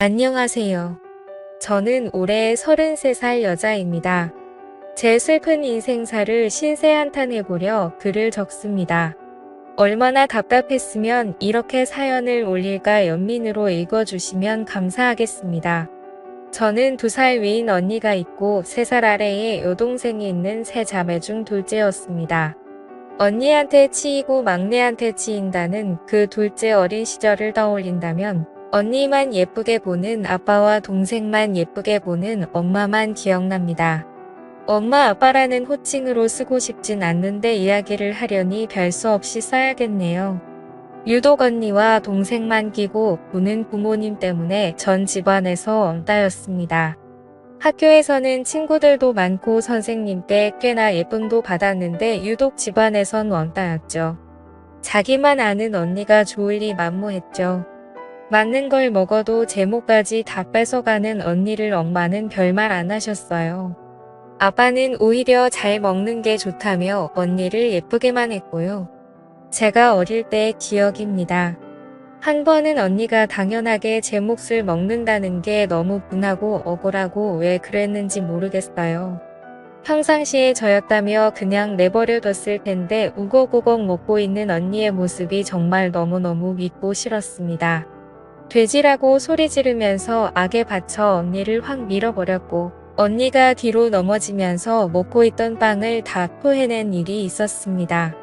안녕하세요. 저는 올해 33살 여자입니다. 제 슬픈 인생사를 신세한탄해보려 글을 적습니다. 얼마나 답답했으면 이렇게 사연을 올릴까 연민으로 읽어주시면 감사하겠습니다. 저는 2살 위인 언니가 있고 3살 아래에 여동생이 있는 세 자매 중 둘째였습니다. 언니한테 치이고 막내한테 치인다는 그 둘째 어린 시절을 떠올린다면 언니만 예쁘게 보는 아빠와 동생만 예쁘게 보는 엄마만 기억납니다. 엄마 아빠라는 호칭으로 쓰고 싶진 않는데 이야기를 하려니 별 수 없이 써야겠네요. 유독 언니와 동생만 끼고 보는 부모님 때문에 전 집안에서 왕따였습니다. 학교에서는 친구들도 많고 선생님께 꽤나 예쁨도 받았는데 유독 집안에선 왕따였죠. 자기만 아는 언니가 좋으리 만무했죠. 맞는 걸 먹어도 제목까지 다 뺏어가는 언니를 엄마는 별말 안 하셨어요. 아빠는 오히려 잘 먹는 게 좋다며 언니를 예쁘게만 했고요. 제가 어릴 때 기억입니다. 한 번은 언니가 당연하게 제 몫을 먹는다는 게 너무 분하고 억울하고 왜 그랬는지 모르겠어요. 평상시에 저였다며 그냥 내버려뒀을 텐데 우걱우걱 먹고 있는 언니의 모습이 정말 너무너무 믿고 싫었습니다. 돼지라고 소리 지르면서 악에 받쳐 언니를 확 밀어버렸고 언니가 뒤로 넘어지면서 먹고 있던 빵을 다 토해낸 일이 있었습니다.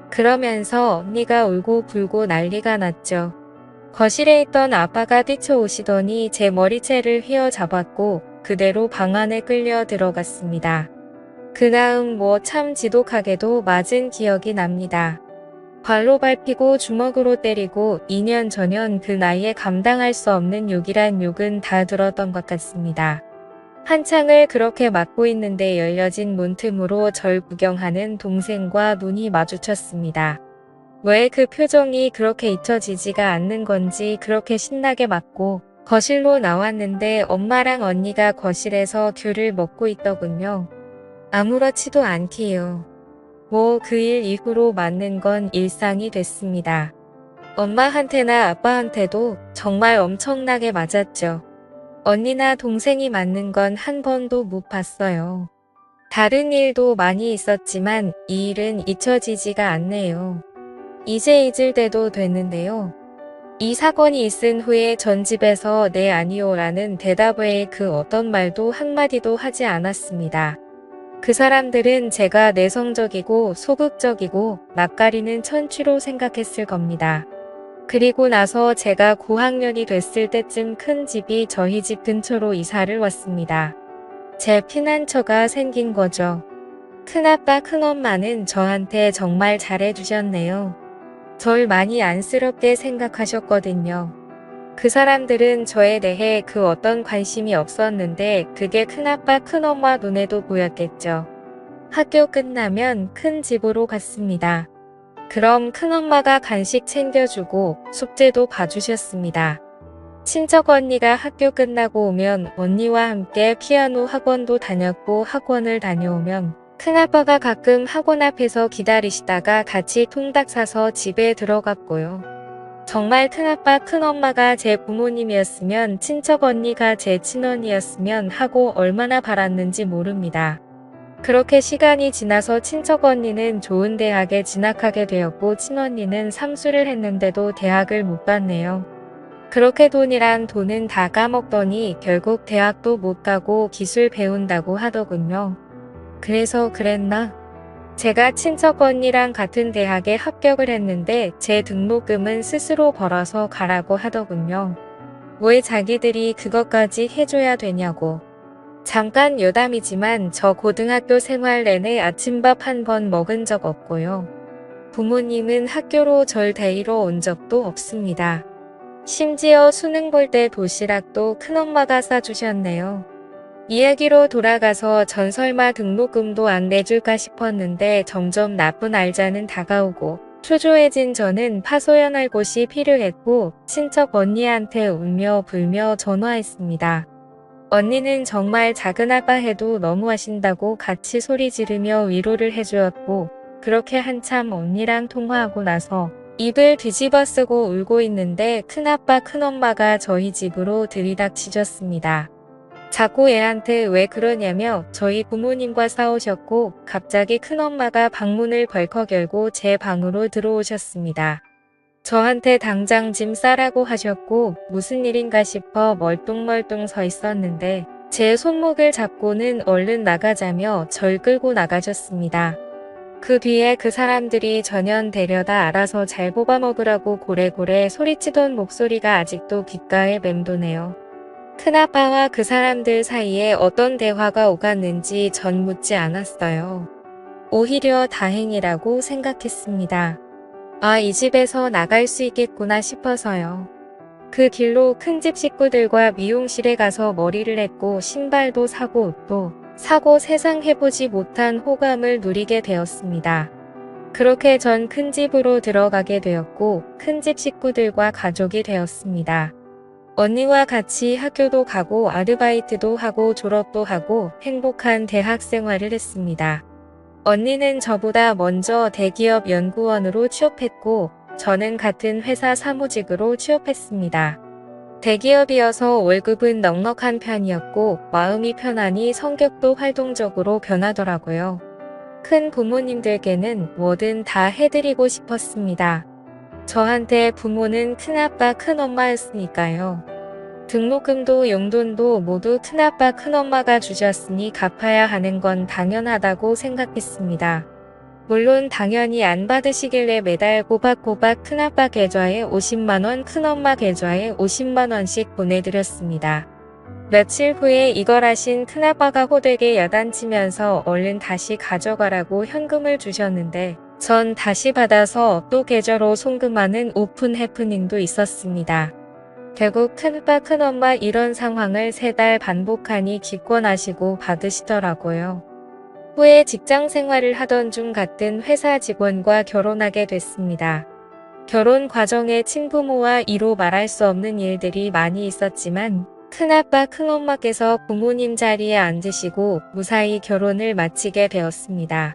그러면서 언니가 울고 불고 난리가 났죠. 거실에 있던 아빠가 뛰쳐오시더니 제 머리채를 휘어잡았고 그대로 방 안에 끌려 들어갔습니다. 그 다음 참 지독하게도 맞은 기억이 납니다. 발로 밟히고 주먹으로 때리고 2년 전년 그 나이에 감당할 수 없는 욕이란 욕은 다 들었던 것 같습니다. 한창을 그렇게 맞고 있는데 열려진 문틈으로 절 구경하는 동생과 눈이 마주쳤습니다. 왜 그 표정이 그렇게 잊혀지지가 않는 건지 그렇게 신나게 맞고 거실로 나왔는데 엄마랑 언니가 거실에서 귤을 먹고 있더군요. 아무렇지도 않게요. 그 일 이후로 맞는 건 일상이 됐습니다. 엄마한테나 아빠한테도 정말 엄청나게 맞았죠. 언니나 동생이 맞는 건 한 번도 못 봤어요. 다른 일도 많이 있었지만 이 일은 잊혀지지가 않네요. 이제 잊을 때도 됐는데요. 이 사건이 있은 후에 전 집에서 네 아니오라는 대답 외에 그 어떤 말도 한마디도 하지 않았습니다. 그 사람들은 제가 내성적이고 소극적이고 낯가리는 천취로 생각했을 겁니다. 그리고 나서 제가 고학년이 됐을 때쯤 큰 집이 저희 집 근처로 이사를 왔습니다. 제 피난처가 생긴 거죠. 큰아빠 큰엄마는 저한테 정말 잘해주셨네요. 절 많이 안쓰럽게 생각하셨거든요. 그 사람들은 저에 대해 그 어떤 관심이 없었는데 그게 큰아빠 큰엄마 눈에도 보였겠죠. 학교 끝나면 큰 집으로 갔습니다. 그럼 큰엄마가 간식 챙겨주고 숙제도 봐주셨습니다. 친척 언니가 학교 끝나고 오면 언니와 함께 피아노 학원도 다녔고 학원을 다녀오면 큰아빠가 가끔 학원 앞에서 기다리시다가 같이 통닭 사서 집에 들어갔고요. 정말 큰아빠 큰엄마가 제 부모님이었으면 친척 언니가 제 친언니였으면 하고 얼마나 바랐는지 모릅니다. 그렇게 시간이 지나서 친척 언니는 좋은 대학에 진학하게 되었고 친언니는 삼수를 했는데도 대학을 못 갔네요. 그렇게 돈이란 돈은 다 까먹더니 결국 대학도 못 가고 기술 배운다고 하더군요. 그래서 그랬나? 제가 친척 언니랑 같은 대학에 합격을 했는데 제 등록금은 스스로 벌어서 가라고 하더군요. 왜 자기들이 그것까지 해줘야 되냐고. 잠깐 여담이지만 저 고등학교 생활 내내 아침밥 한 번 먹은 적 없고요. 부모님은 학교로 절 데리러 온 적도 없습니다. 심지어 수능 볼 때 도시락도 큰엄마가 싸주셨네요. 이야기로 돌아가서 전 설마 등록금도 안 내줄까 싶었는데 점점 나쁜 날짜는 다가오고 초조해진 저는 파소연할 곳이 필요했고 친척 언니한테 울며 불며 전화했습니다. 언니는 정말 작은아빠 해도 너무하신다고 같이 소리 지르며 위로를 해주었고 그렇게 한참 언니랑 통화하고 나서 입을 뒤집어 쓰고 울고 있는데 큰아빠 큰엄마가 저희 집으로 들이닥치셨습니다. 자꾸 애한테 왜 그러냐며 저희 부모님과 싸우셨고 갑자기 큰엄마가 방문을 벌컥 열고 제 방으로 들어오셨습니다. 저한테 당장 짐 싸라고 하셨고 무슨 일인가 싶어 멀뚱멀뚱 서 있었는데 제 손목을 잡고는 얼른 나가자며 절 끌고 나가셨습니다. 그 뒤에 그 사람들이 전현 데려다 알아서 잘 뽑아먹으라고 고래고래 소리치던 목소리가 아직도 귓가에 맴도네요. 큰아빠와 그 사람들 사이에 어떤 대화가 오갔는지 전 묻지 않았어요. 오히려 다행이라고 생각했습니다. 아, 이 집에서 나갈 수 있겠구나 싶어서요. 그 길로 큰 집 식구들과 미용실에 가서 머리를 했고 신발도 사고 옷도 사고 세상 해보지 못한 호감을 누리게 되었습니다. 그렇게 전 큰 집으로 들어가게 되었고 큰 집 식구들과 가족이 되었습니다. 언니와 같이 학교도 가고 아르바이트도 하고 졸업도 하고 행복한 대학 생활을 했습니다. 언니는 저보다 먼저 대기업 연구원으로 취업했고 저는 같은 회사 사무직으로 취업했습니다. 대기업이어서 월급은 넉넉한 편이었고 마음이 편하니 성격도 활동적으로 변하더라고요. 큰 부모님들께는 뭐든 다 해드리고 싶었습니다. 저한테 부모는 큰아빠 큰엄마였으니까요. 등록금도 용돈도 모두 큰아빠 큰엄마가 주셨으니 갚아야 하는 건 당연하다고 생각했습니다. 물론 당연히 안 받으시길래 매달 꼬박꼬박 큰아빠 계좌에 50만원 큰엄마 계좌에 50만원씩 보내드렸습니다. 며칠 후에 이걸 하신 큰아빠가 호되게 야단치면서 얼른 다시 가져가라고 현금을 주셨는데 전 다시 받아서 또 계좌로 송금하는 오픈 해프닝도 있었습니다. 결국 큰아빠 큰엄마 이런 상황을 3달 반복하니 기권하시고 받으시더라고요. 후에 직장 생활을 하던 중 같은 회사 직원과 결혼하게 됐습니다. 결혼 과정에 친부모와 이로 말할 수 없는 일들이 많이 있었지만 큰아빠 큰엄마께서 부모님 자리에 앉으시고 무사히 결혼을 마치게 되었습니다.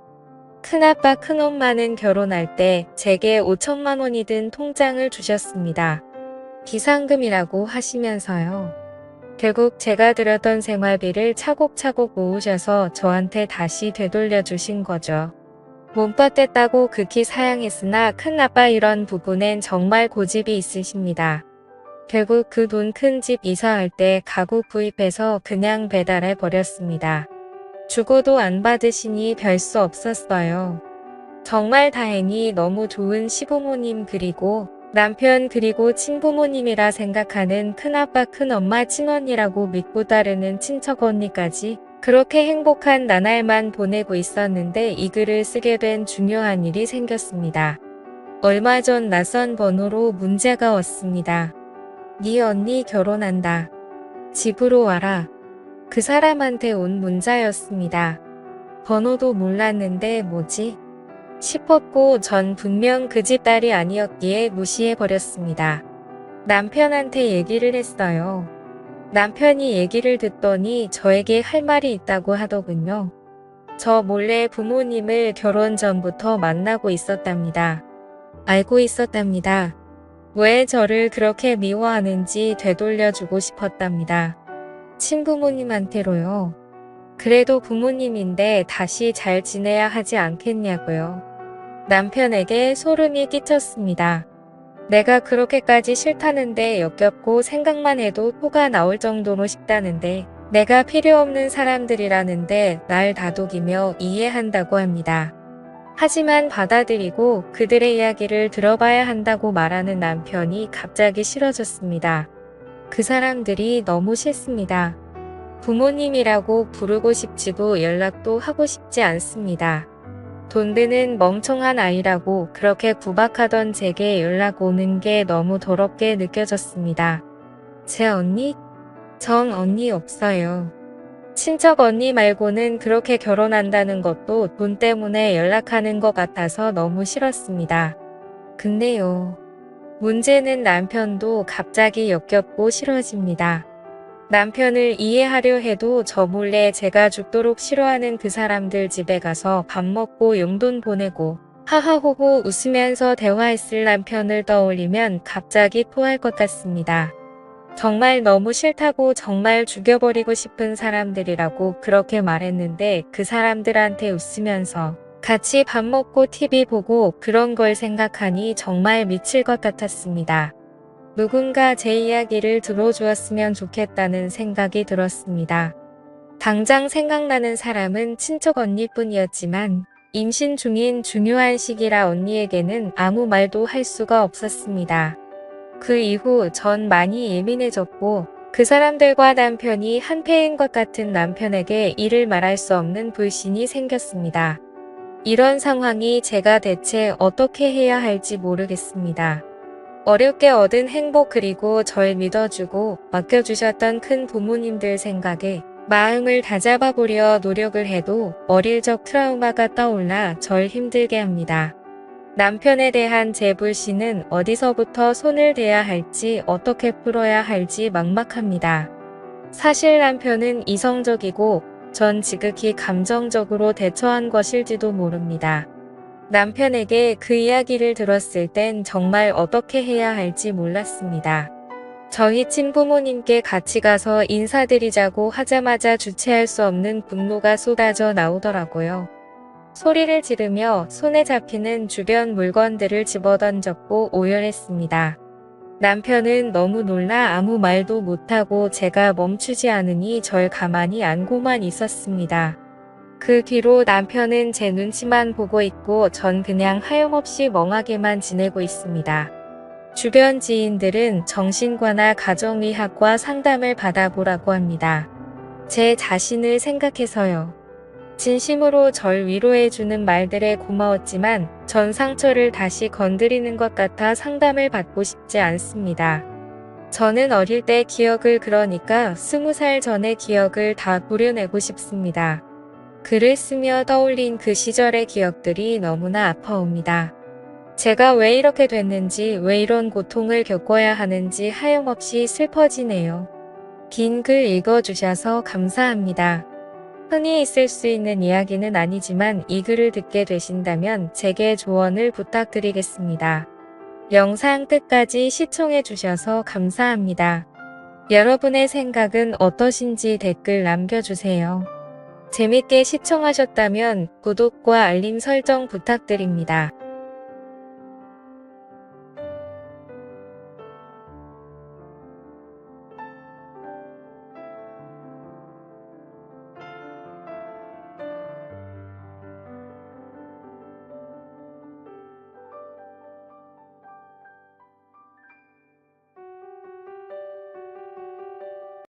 큰아빠 큰엄마는 결혼할 때 제게 5천만 원이 든 통장을 주셨습니다. 비상금이라고 하시면서요. 결국 제가 들였던 생활비를 차곡차곡 모으셔서 저한테 다시 되돌려 주신 거죠. 몸빠댔다고 극히 사양했으나 큰아빠 이런 부분엔 정말 고집이 있으십니다. 결국 그 돈 큰 집 이사할 때 가구 구입해서 그냥 배달해 버렸습니다. 주고도 안 받으시니 별 수 없었어요. 정말 다행히 너무 좋은 시부모님 그리고 남편 그리고 친부모님이라 생각하는 큰아빠 큰엄마 친언니라고 믿고 따르는 친척 언니까지 그렇게 행복한 나날만 보내고 있었는데 이 글을 쓰게 된 중요한 일이 생겼습니다. 얼마 전 낯선 번호로 문자가 왔습니다. 네 언니 결혼한다. 집으로 와라. 그 사람한테 온 문자였습니다. 번호도 몰랐는데 뭐지? 싶었고 전 분명 그 집 딸이 아니었기에 무시해버렸습니다. 남편한테 얘기를 했어요. 남편이 얘기를 듣더니 저에게 할 말이 있다고 하더군요. 저 몰래 부모님을 결혼 전부터 만나고 있었답니다. 알고 있었답니다. 왜 저를 그렇게 미워하는지 되돌려주고 싶었답니다. 친부모님한테로요. 그래도 부모님인데 다시 잘 지내야 하지 않겠냐고요. 남편에게 소름이 끼쳤습니다. 내가 그렇게까지 싫다는데 역겹고 생각만 해도 토가 나올 정도로 싫다는데 내가 필요 없는 사람들이라는데 날 다독이며 이해한다고 합니다. 하지만 받아들이고 그들의 이야기를 들어봐야 한다고 말하는 남편이 갑자기 싫어졌습니다. 그 사람들이 너무 싫습니다. 부모님이라고 부르고 싶지도 연락도 하고 싶지 않습니다. 돈 드는 멍청한 아이라고 그렇게 구박하던 제게 연락 오는 게 너무 더럽게 느껴졌습니다. 제 언니? 전 언니 없어요. 친척 언니 말고는 그렇게 결혼한다는 것도 돈 때문에 연락하는 것 같아서 너무 싫었습니다. 근데요. 문제는 남편도 갑자기 역겹고 싫어집니다. 남편을 이해하려 해도 저 몰래 제가 죽도록 싫어하는 그 사람들 집에 가서 밥 먹고 용돈 보내고 하하호호 웃으면서 대화했을 남편을 떠올리면 갑자기 토할 것 같습니다. 정말 너무 싫다고 정말 죽여버리고 싶은 사람들이라고 그렇게 말했는데 그 사람들한테 웃으면서 같이 밥 먹고 TV 보고 그런 걸 생각하니 정말 미칠 것 같았습니다. 누군가 제 이야기를 들어주었으면 좋겠다는 생각이 들었습니다. 당장 생각나는 사람은 친척 언니뿐이었지만 임신 중인 중요한 시기라 언니에게는 아무 말도 할 수가 없었습니다. 그 이후 전 많이 예민해졌고 그 사람들과 남편이 한패인 것 같은 남편에게 이를 말할 수 없는 불신이 생겼습니다. 이런 상황이 제가 대체 어떻게 해야 할지 모르겠습니다. 어렵게 얻은 행복 그리고 절 믿어주고 맡겨주셨던 큰 부모님들 생각에 마음을 다잡아보려 노력을 해도 어릴 적 트라우마가 떠올라 절 힘들게 합니다. 남편에 대한 제 불신은 어디서부터 손을 대야 할지 어떻게 풀어야 할지 막막합니다. 사실 남편은 이성적이고 전 지극히 감정적으로 대처한 것일지도 모릅니다. 남편에게 그 이야기를 들었을 땐 정말 어떻게 해야 할지 몰랐습니다. 저희 친부모님께 같이 가서 인사드리자고 하자마자 주체할 수 없는 분노가 쏟아져 나오더라고요. 소리를 지르며 손에 잡히는 주변 물건들을 집어던졌고 오열했습니다. 남편은 너무 놀라 아무 말도 못하고 제가 멈추지 않으니 절 가만히 안고만 있었습니다. 그 뒤로 남편은 제 눈치만 보고 있고 전 그냥 하염없이 멍하게만 지내고 있습니다. 주변 지인들은 정신과나 가정의학과 상담을 받아보라고 합니다. 제 자신을 생각해서요. 진심으로 절 위로해주는 말들에 고마웠지만 전 상처를 다시 건드리는 것 같아 상담을 받고 싶지 않습니다. 저는 어릴 때 기억을 그러니까 20살 전의 기억을 다 도려내고 싶습니다. 글을 쓰며 떠올린 그 시절의 기억들이 너무나 아파옵니다. 제가 왜 이렇게 됐는지 왜 이런 고통을 겪어야 하는지 하염없이 슬퍼지네요. 긴 글 읽어주셔서 감사합니다. 흔히 있을 수 있는 이야기는 아니지만 이 글을 듣게 되신다면 제게 조언을 부탁드리겠습니다. 영상 끝까지 시청해 주셔서 감사합니다. 여러분의 생각은 어떠신지 댓글 남겨주세요. 재밌게 시청하셨다면 구독과 알림 설정 부탁드립니다.